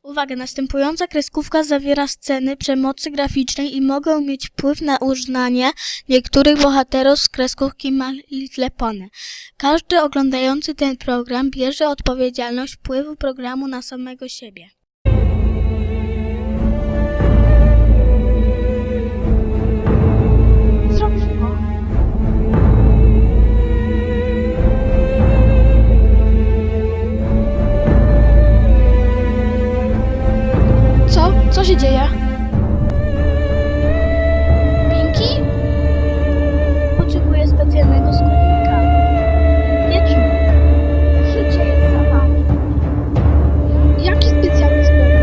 Uwaga, następująca kreskówka zawiera sceny przemocy graficznej i mogą mieć wpływ na uznanie niektórych bohaterów z kreskówki My Little Pony. Każdy oglądający ten program bierze odpowiedzialność wpływu programu na samego siebie. Co się dzieje? Pinki? Potrzebuje specjalnego składnika. Wieczny. Życie jest zabawą. Jaki specjalny składnik?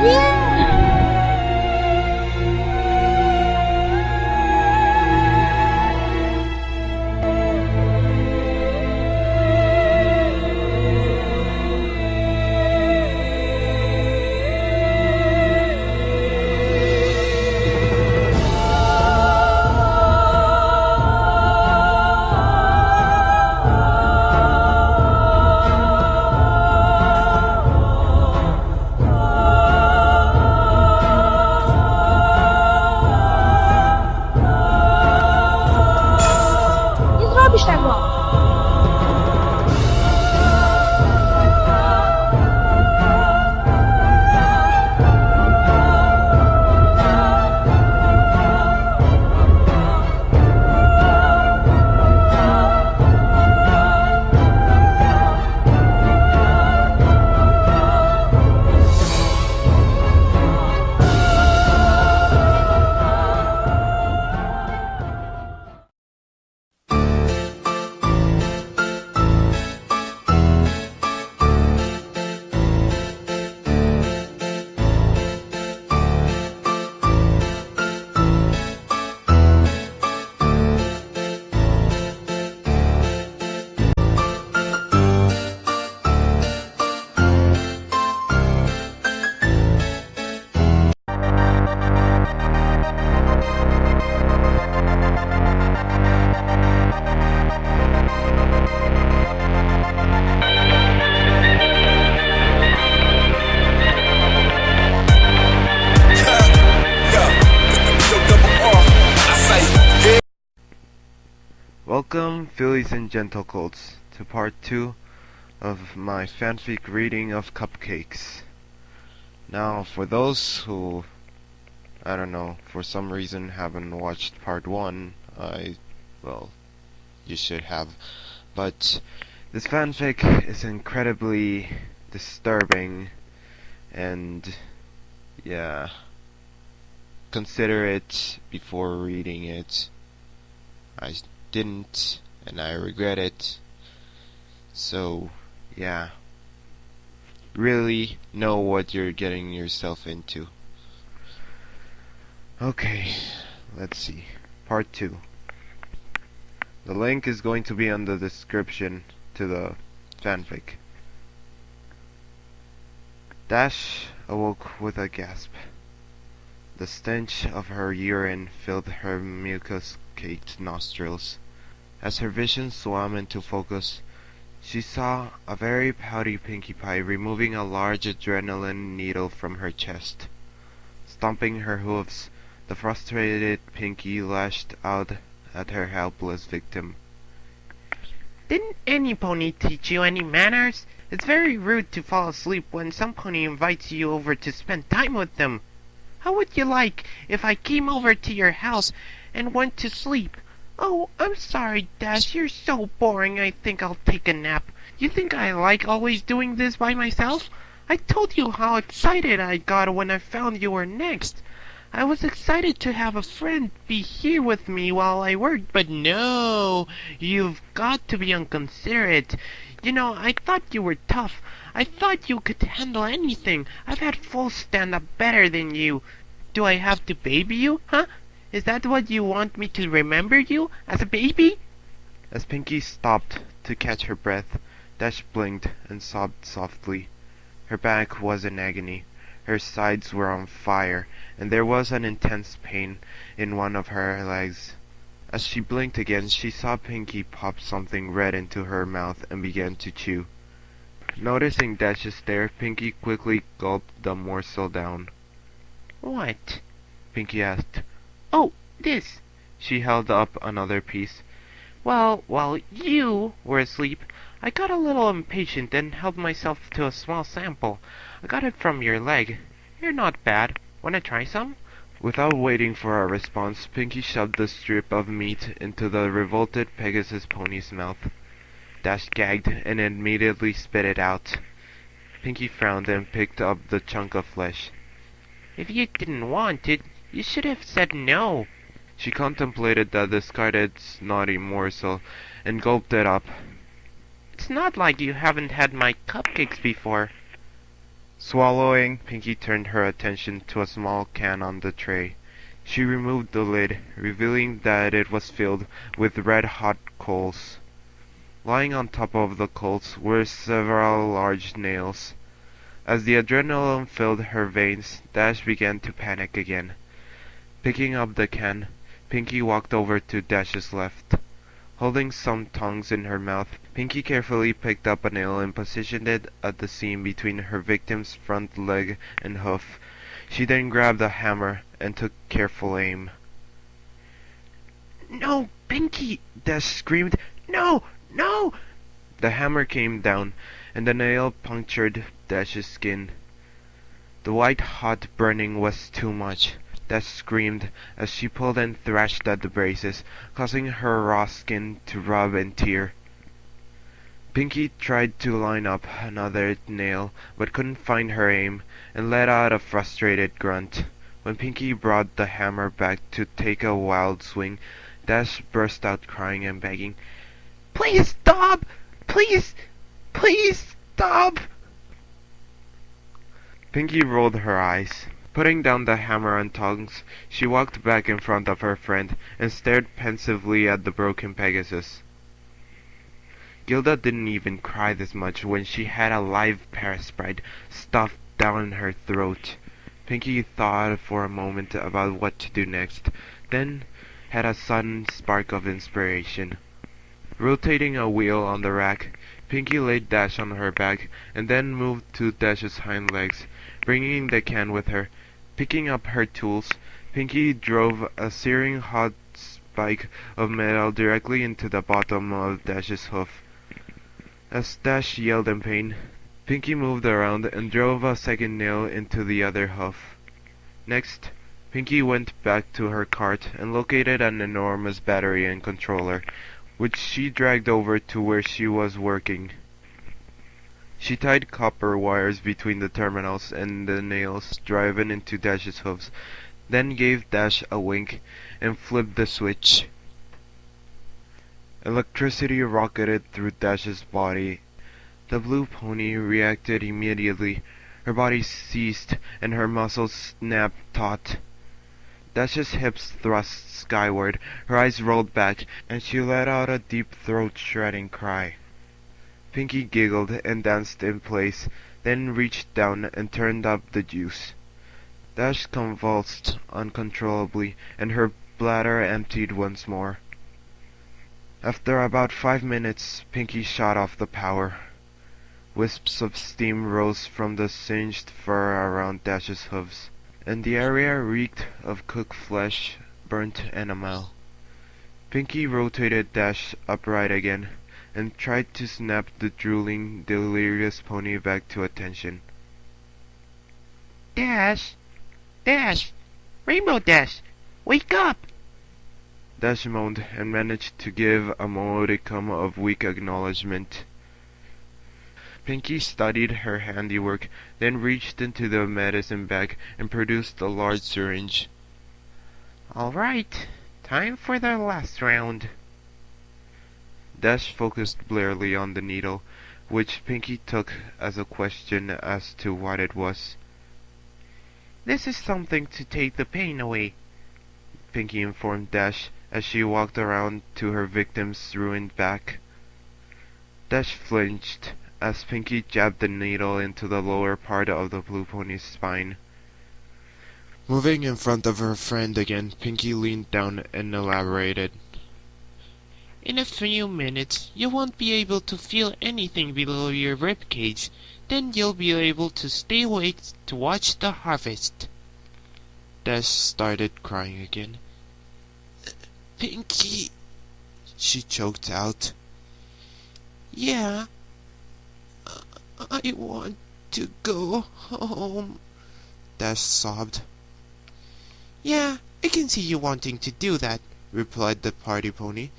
Nie! Robisz tego! Welcome, Phillies and Gentle Colts, to part 2 of my fanfic reading of Cupcakes. Now, for those who, I don't know, for some reason haven't watched part 1, well, you should have, but this fanfic is incredibly disturbing, and, yeah, consider it before reading it. I didn't, and I regret it. So, yeah. Really know what you're getting yourself into. Okay, let's see. Part 2. The link is going to be on the description to the fanfic. Dash awoke with a gasp. The stench of her urine filled her mucus-caked nostrils. As her vision swam into focus, she saw a very pouty Pinkie Pie removing a large adrenaline needle from her chest. Stomping her hooves, the frustrated Pinkie lashed out at her helpless victim. Didn't any pony teach you any manners? It's very rude to fall asleep when some pony invites you over to spend time with them. How would you like if I came over to your house and went to sleep? Oh, I'm sorry, Dash, you're so boring, I think I'll take a nap. You think I like always doing this by myself? I told you how excited I got when I found you were next. I was excited to have a friend be here with me while I worked, but no, you've got to be inconsiderate. You know, I thought you were tough. I thought you could handle anything. I've had full stand-up better than you. Do I have to baby you, huh? Is that what you want me to remember you, as a baby? As Pinkie stopped to catch her breath, Dash blinked and sobbed softly. Her back was in agony. Her sides were on fire, and there was an intense pain in one of her legs. As she blinked again, she saw Pinky pop something red into her mouth and began to chew. Noticing Dash's stare, Pinky quickly gulped the morsel down. What? Pinky asked. Oh, this. She held up another piece. Well, while you were asleep, I got a little impatient and helped myself to a small sample. I got it from your leg. You're not bad. Wanna try some? Without waiting for a response, Pinky shoved the strip of meat into the revolted Pegasus pony's mouth. Dash gagged and immediately spit it out. Pinky frowned and picked up the chunk of flesh. If you didn't want it, you should have said no. She contemplated the discarded snotty morsel and gulped it up. It's not like you haven't had my cupcakes before. Swallowing, Pinky turned her attention to a small can on the tray. She removed the lid, revealing that it was filled with red-hot coals. Lying on top of the coals were several large nails. As the adrenaline filled her veins, Dash began to panic again. Picking up the can, Pinky walked over to Dash's left. Holding some tongs in her mouth, Pinky carefully picked up a nail and positioned it at the seam between her victim's front leg and hoof. She then grabbed a hammer and took careful aim. No, Pinky! Dash screamed. No! No! The hammer came down, and the nail punctured Dash's skin. The white-hot burning was too much. Dash screamed as she pulled and thrashed at the braces, causing her raw skin to rub and tear. Pinky tried to line up another nail, but couldn't find her aim, and let out a frustrated grunt. When Pinky brought the hammer back to take a wild swing, Dash burst out crying and begging, Please stop! Please! Please stop! Pinky rolled her eyes. Putting down the hammer and tongs, she walked back in front of her friend and stared pensively at the broken Pegasus. Gilda didn't even cry this much when she had a live parasprite stuffed down her throat. Pinky thought for a moment about what to do next, then had a sudden spark of inspiration. Rotating a wheel on the rack, Pinky laid Dash on her back and then moved to Dash's hind legs, bringing the can with her. Picking up her tools, Pinky drove a searing hot spike of metal directly into the bottom of Dash's hoof. As Dash yelled in pain, Pinky moved around and drove a second nail into the other hoof. Next, Pinky went back to her cart and located an enormous battery and controller, which she dragged over to where she was working. She tied copper wires between the terminals and the nails driven into Dash's hooves, then gave Dash a wink and flipped the switch. Electricity rocketed through Dash's body. The blue pony reacted immediately. Her body seized and her muscles snapped taut. Dash's hips thrust skyward, her eyes rolled back, and she let out a deep throat-shredding cry. Pinky giggled and danced in place, then reached down and turned up the juice. Dash convulsed uncontrollably, and her bladder emptied once more. After about 5 minutes, Pinky shut off the power. Wisps of steam rose from the singed fur around Dash's hooves, and the area reeked of cooked flesh, burnt enamel. Pinky rotated Dash upright again, and tried to snap the drooling, delirious pony back to attention. Dash! Dash! Rainbow Dash! Wake up! Dash moaned and managed to give a modicum of weak acknowledgement. Pinky studied her handiwork, then reached into the medicine bag and produced a large syringe. All right, time for the last round. Dash focused blearily on the needle, which Pinky took as a question as to what it was. This is something to take the pain away, Pinky informed Dash as she walked around to her victim's ruined back. Dash flinched as Pinky jabbed the needle into the lower part of the blue pony's spine. Moving in front of her friend again, Pinky leaned down and elaborated. In a few minutes, you won't be able to feel anything below your rib cage. Then you'll be able to stay awake to watch the harvest. Dash started crying again. Pinky, she choked out. Yeah, I want to go home, Dash sobbed. Yeah, I can see you wanting to do that, replied the party pony.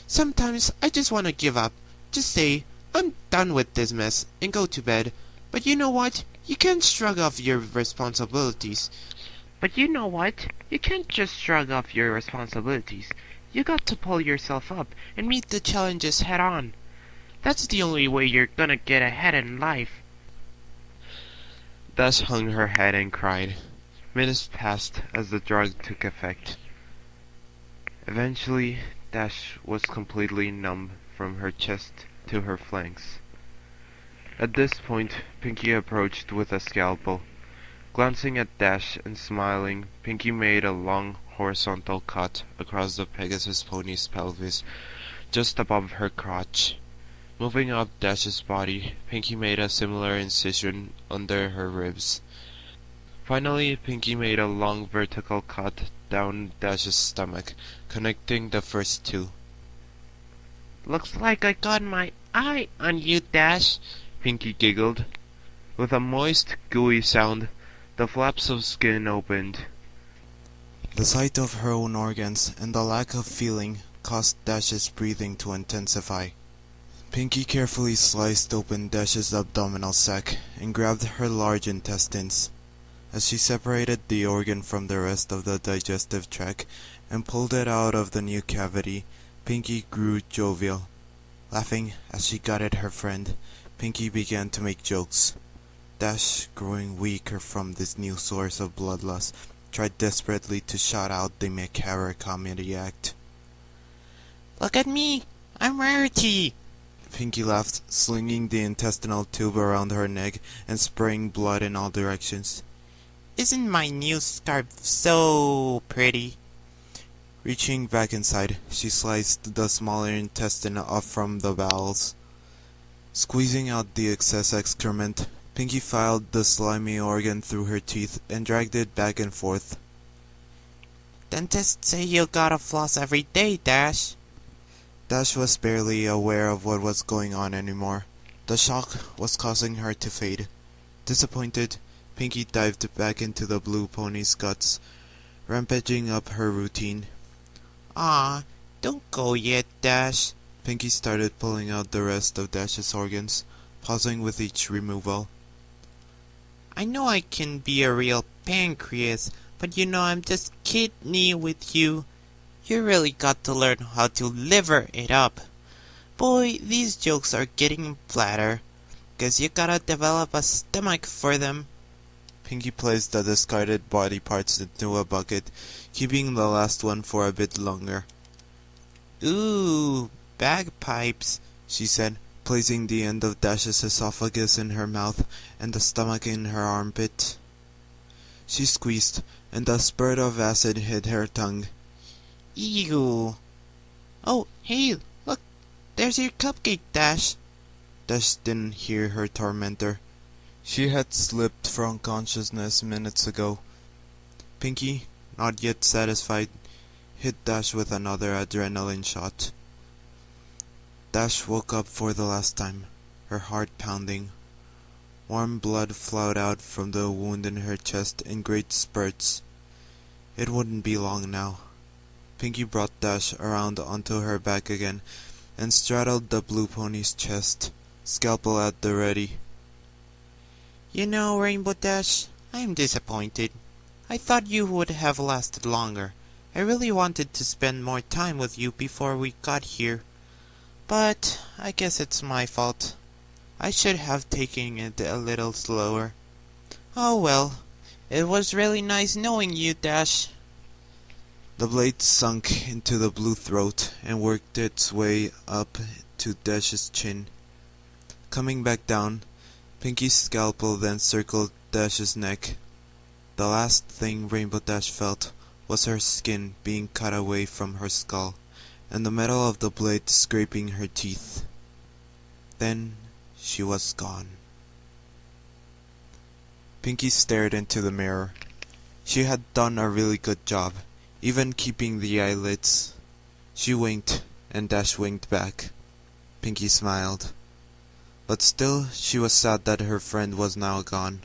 Sometimes I just want to give up. Just say, I'm done with this mess, and go to bed. But you know what? You can't shrug off your responsibilities. You can't just shrug off your responsibilities. You got to pull yourself up and meet the challenges head on. That's the only way you're gonna get ahead in life. Dash hung her head and cried. Minutes passed as the drug took effect. Eventually, Dash was completely numb from her chest to her flanks. At this point, Pinky approached with a scalpel. Glancing at Dash and smiling, Pinky made a long horizontal cut across the Pegasus pony's pelvis, just above her crotch. Moving up Dash's body, Pinky made a similar incision under her ribs. Finally, Pinky made a long vertical cut down Dash's stomach, connecting the first two. Looks like I got my eye on you, Dash, Pinky giggled. With a moist, gooey sound, the flaps of skin opened. The sight of her own organs and the lack of feeling caused Dash's breathing to intensify. Pinky carefully sliced open Dash's abdominal sac and grabbed her large intestines. As she separated the organ from the rest of the digestive tract and pulled it out of the new cavity, Pinky grew jovial. Laughing as she got at her friend, Pinky began to make jokes. Dash, growing weaker from this new source of bloodlust, tried desperately to shout out the macabre comedy act. Look at me! I'm Rarity! Pinky laughed, slinging the intestinal tube around her neck and spraying blood in all directions. Isn't my new scarf so pretty? Reaching back inside, she sliced the smaller intestine off from the bowels. Squeezing out the excess excrement, Pinky filed the slimy organ through her teeth and dragged it back and forth. Dentists say you gotta floss every day, Dash. Dash was barely aware of what was going on anymore. The shock was causing her to fade. Disappointed, Pinky dived back into the blue pony's guts, rampaging up her routine. Ah, don't go yet, Dash. Pinky started pulling out the rest of Dash's organs, pausing with each removal. I know I can be a real pancreas, but you know I'm just kidney with you. You really got to learn how to liver it up. Boy, these jokes are getting flatter. Guess you gotta develop a stomach for them. Pinky placed the discarded body parts into a bucket, keeping the last one for a bit longer. Ooh, bagpipes, she said, placing the end of Dash's esophagus in her mouth and the stomach in her armpit. She squeezed, and a spurt of acid hit her tongue. Ew. Oh, hey, look, there's your cupcake, Dash. Dash didn't hear her tormentor. She had slipped from consciousness minutes ago. Pinky, not yet satisfied, hit Dash with another adrenaline shot. Dash woke up for the last time, her heart pounding. Warm blood flowed out from the wound in her chest in great spurts. It wouldn't be long now. Pinky brought Dash around onto her back again and straddled the blue pony's chest, scalpel at the ready. You know, Rainbow Dash, I am disappointed. I thought you would have lasted longer. I really wanted to spend more time with you before we got here. But I guess it's my fault. I should have taken it a little slower. Oh well, it was really nice knowing you, Dash. The blade sunk into the blue throat and worked its way up to Dash's chin. Coming back down, Pinky's scalpel then circled Dash's neck. The last thing Rainbow Dash felt was her skin being cut away from her skull, and the metal of the blade scraping her teeth. Then she was gone. Pinky stared into the mirror. She had done a really good job, even keeping the eyelids. She winked, and Dash winked back. Pinky smiled. But still, she was sad that her friend was now gone.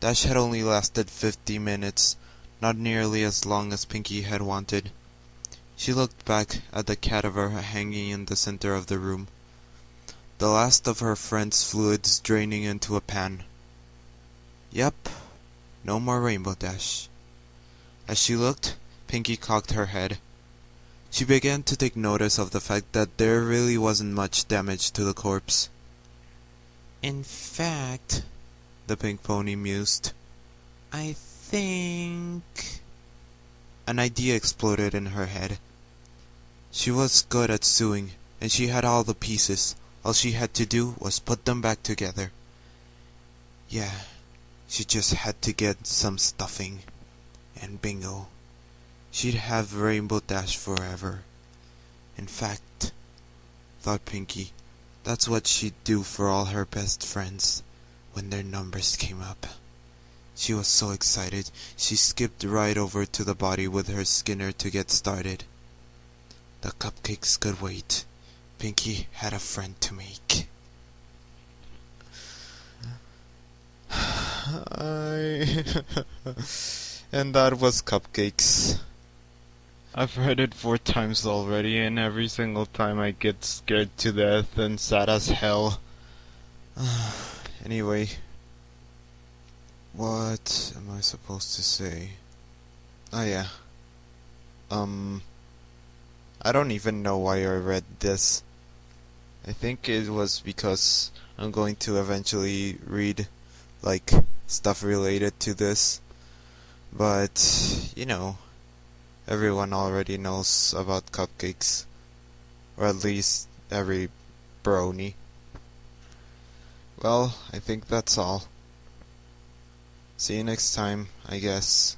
Dash had only lasted 50 minutes, not nearly as long as Pinky had wanted. She looked back at the cadaver hanging in the center of the room, the last of her friend's fluids draining into a pan. Yep, no more Rainbow Dash. As she looked, Pinky cocked her head. She began to take notice of the fact that there really wasn't much damage to the corpse. In fact, the pink pony mused, I think... An idea exploded in her head. She was good at sewing, and she had all the pieces. All she had to do was put them back together. Yeah, she just had to get some stuffing. And bingo, she'd have Rainbow Dash forever. In fact, thought Pinky, that's what she'd do for all her best friends when their numbers came up. She was so excited, she skipped right over to the body with her Skinner to get started. The cupcakes could wait. Pinky had a friend to make. And that was Cupcakes. I've read it 4 times already, and every single time I get scared to death and sad as hell. Anyway, what am I supposed to say? Oh yeah. I don't even know why I read this. I think it was because I'm going to eventually read, like, stuff related to this. But, you know, everyone already knows about Cupcakes. Or at least every brony. Well, I think that's all. See you next time, I guess.